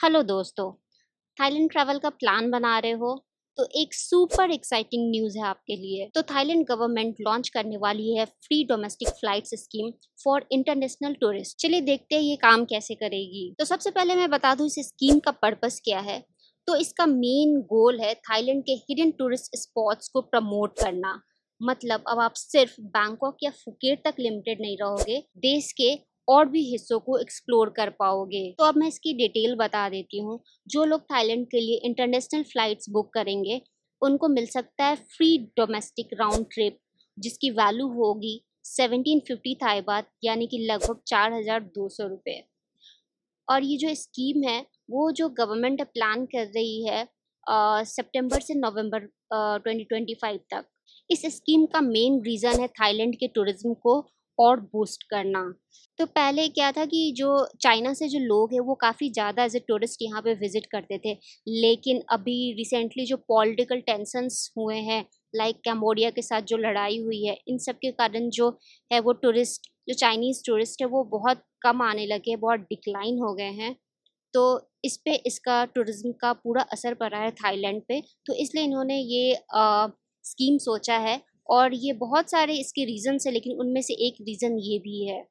Hello दोस्तों, Thailand travel का plan बना रहे हो तो एक सुपर एक्साइटिंग न्यूज़ है आपके लिए। तो थाईलैंड गवर्नमेंट लॉन्च करने वाली है free domestic flights scheme for international tourist. चलिए देखते हैं ये काम कैसे करेगी। तो सबसे पहले मैं बता दूं इस स्कीम का पर्पस क्या है। तो इसका मेन गोल है थाईलैंड के हिडन टूरिस्ट स्पॉट्स को प्रमोट करना। मतलब अब आप सिर्फ बैंकॉक या फुकेट तक लिमिटेड नहीं रहोगे, देश के और भी हिस्सों को एक्सप्लोर कर पाओगे। तो अब मैं इसकी डिटेल बता देती हूँ। जो लोग थाईलैंड के लिए इंटरनेशनल फ्लाइट्स बुक करेंगे उनको मिल सकता है फ्री डोमेस्टिक राउंड ट्रिप, जिसकी वैल्यू होगी 1750 थाई बात, यानी कि लगभग 4200 रुपये। और ये जो स्कीम है वो जो गवर्नमेंट प्लान कर रही है सितंबर से नवंबर 2025 तक। इस स्कीम का मेन रीज़न है थाईलैंड के टूरिज्म को और बूस्ट करना। तो पहले क्या था कि जो चाइना से जो लोग हैं वो काफ़ी ज़्यादा एज ए टूरिस्ट यहाँ पे विजिट करते थे, लेकिन अभी रिसेंटली जो पॉलिटिकल टेंशन्स हुए हैं, लाइक कैम्बोडिया के साथ जो लड़ाई हुई है, इन सब के कारण जो है वो टूरिस्ट, जो चाइनीज़ टूरिस्ट है वो बहुत कम आने लगे, बहुत डिक्लाइन हो गए हैं। तो इस पे इसका टूरिज्म का पूरा असर पड़ा है थाईलैंड पे। तो इसलिए इन्होंने ये स्कीम सोचा है। और ये बहुत सारे इसके रीज़न्स हैं, लेकिन उनमें से एक रीज़न ये भी है।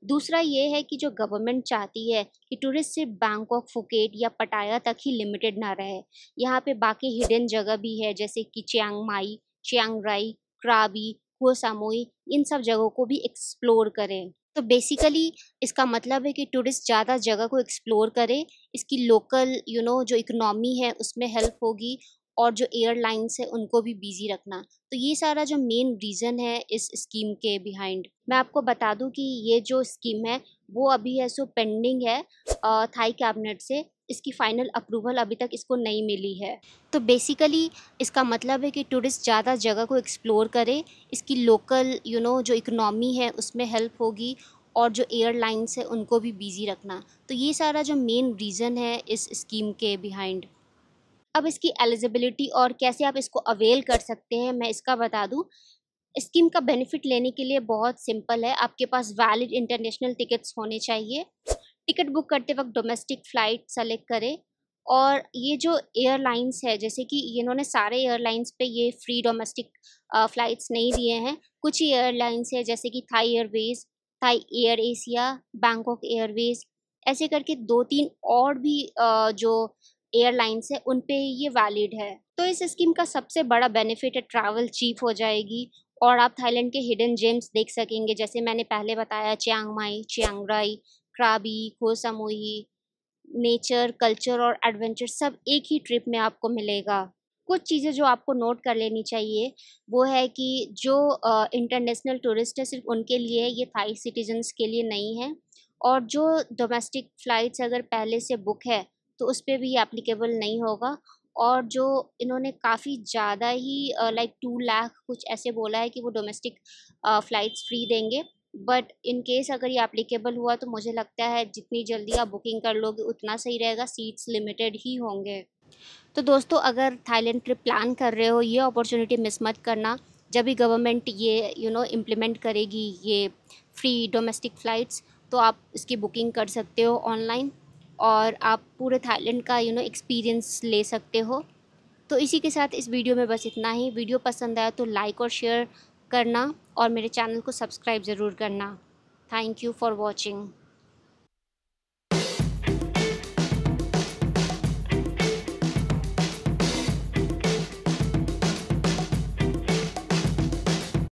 दूसरा ये है कि जो गवर्नमेंट चाहती है कि टूरिस्ट सिर्फ बैंकॉक, फुकेट या पटाया तक ही लिमिटेड ना रहे। यहाँ पे बाकी हिडन जगह भी है, जैसे कि चियांग माई, चियांग राई, क्राबी, हुआ सामोई, इन सब जगहों को भी एक्सप्लोर करें। तो बेसिकली इसका मतलब है कि टूरिस्ट ज़्यादा जगह को एक्सप्लोर करे, इसकी लोकल जो इकोनॉमी है उसमें हेल्प होगी, और जो एयरलाइंस है उनको भी बिजी रखना। तो ये सारा जो मेन रीज़न है इस स्कीम के बिहाइंड। मैं आपको बता दूं कि ये जो स्कीम है वो अभी है सो पेंडिंग है थाई कैबिनेट से। इसकी फाइनल अप्रूवल अभी तक इसको नहीं मिली है। तो बेसिकली इसका मतलब है कि टूरिस्ट ज़्यादा जगह को एक्सप्लोर करे, इसकी लोकल जो इकोनॉमी है उसमें हेल्प होगी, और जो एयरलाइंस है उनको भी बिजी रखना। तो ये सारा जो मेन रीज़न है इस स्कीम के बिहाइंड। अब इसकी एलिजिबिलिटी और कैसे आप इसको अवेल कर सकते हैं मैं इसका बता दूं। स्कीम का बेनिफिट लेने के लिए बहुत सिंपल है। आपके पास वैलिड इंटरनेशनल टिकट्स होने चाहिए। टिकट बुक करते वक्त डोमेस्टिक फ़्लाइट सेलेक्ट करें। और ये जो एयरलाइंस है, जैसे कि इन्होंने सारे एयरलाइंस पे ये फ्री डोमेस्टिक फ़्लाइट्स नहीं दिए हैं। कुछ ही एयरलाइंस है, जैसे कि Thai Airways, Thai AirAsia, Bangkok Airways, ऐसे करके 2-3 और भी जो एयरलाइंस है उन पे ये वैलिड है। तो इस स्कीम का सबसे बड़ा बेनिफिट है ट्रैवल चीप हो जाएगी, और आप थाईलैंड के हिडन जेम्स देख सकेंगे, जैसे मैंने पहले बताया चियांग माई, चियांग राई, क्राबी, खो समुई। नेचर, कल्चर और एडवेंचर सब एक ही ट्रिप में आपको मिलेगा। कुछ चीज़ें जो आपको नोट कर लेनी चाहिए वो है कि जो इंटरनेशनल टूरिस्ट है सिर्फ उनके लिए है, ये थाई सिटीजन्स के लिए नहीं है। और जो डोमेस्टिक फ़्लाइट्स अगर पहले से बुक है तो उस पे भी ये एप्लीकेबल नहीं होगा। और जो इन्होंने काफ़ी ज़्यादा ही लाइक 2 लाख कुछ ऐसे बोला है कि वो डोमेस्टिक फ़्लाइट्स फ्री देंगे। बट इन केस अगर ये एप्लीकेबल हुआ तो मुझे लगता है जितनी जल्दी आप बुकिंग कर लोगे उतना सही रहेगा, सीट्स लिमिटेड ही होंगे। तो दोस्तों, अगर थाईलैंड ट्रिप प्लान कर रहे हो ये अपॉर्चुनिटी मिस मत करना। जब भी गवर्नमेंट ये इम्प्लीमेंट करेगी ये फ्री डोमेस्टिक फ़्लाइट्स, तो आप इसकी बुकिंग कर सकते हो ऑनलाइन, और आप पूरे थाईलैंड का एक्सपीरियंस ले सकते हो। तो इसी के साथ इस वीडियो में बस इतना ही। वीडियो पसंद आया तो लाइक और शेयर करना, और मेरे चैनल को सब्सक्राइब ज़रूर करना। Thank you for watching.